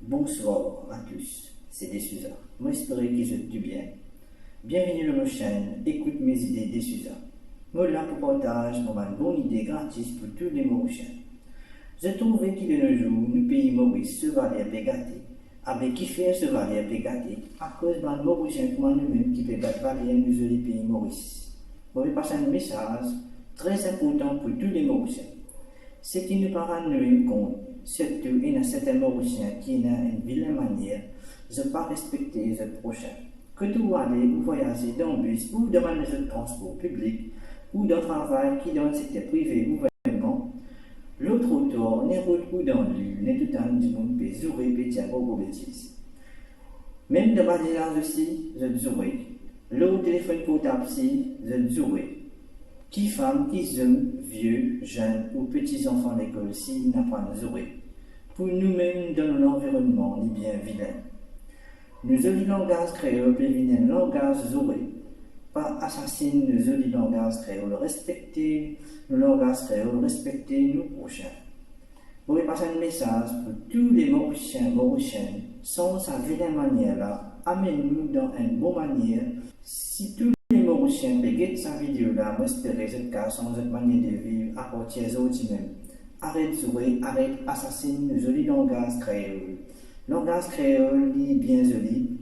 Bonsoir à tous, c'est Dessusa. Moi, j'espère qu'ils ont du bien. Bienvenue dans ma chaîne, écoute mes idées Dessusa. Moi, là pour partage, pour une bonne idée gratis pour tous les Mauriciens. Je trouve qu'il de nos jours, le pays Maurice se va les pégater. Avec qui fait se va les pégater à cause d'un Mauricien comme nous-mêmes qui peut battre les les pays Maurice. Je vais passer un message très important pour tous les Mauriciens. C'est qu'il ne parle nous compte, surtout il y a certains Mauriciens qui ont une vilaine manière de ne pas respecter les prochains. Que tu allez ou voyager dans le bus ou dans un transport public ou dans le travail qui dans le secteur privé ou gouvernement, l'autre auteur n'est pas dans l'île, n'est tout un du monde peut jouer petit à beaucoup bêtises. Même dans le village aussi, je jouer. Le téléphone portable aussi, je jouer. Qui femmes, qui hommes, vieux, jeunes ou petits enfants d'école s'ils n'apprennent à jouer. Pour nous-mêmes dans l'environnement, ni bien vilain. Nous jolis langages créoles prévenir un langage joué. Pas assassiner nos jolis langages créoles, respecter nos langages créoles, respecter nos prochains. Vous pouvez passer un message pour tous les Mauriciens, Mauriciennes, sans sa vilaine manière-là, amène-nous dans une bonne manière. Si tous les Mauriciens regardent sa vidéo-là, moi j'espère cette cas sans cette manière de vivre à partir des autres même. Arrête de jouer, arrête d'assassiner nos jolis langages créoles. Langage créole est bien joli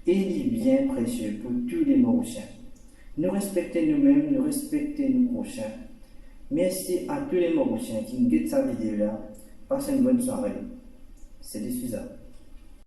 et il est bien précieux pour tous les Mauriciens. Nous respectons nous-mêmes, nous respectons nos prochains. Merci à tous les Mauriciens qui regardent sa vidéo-là. Passez une bonne soirée. C'est Dessusa.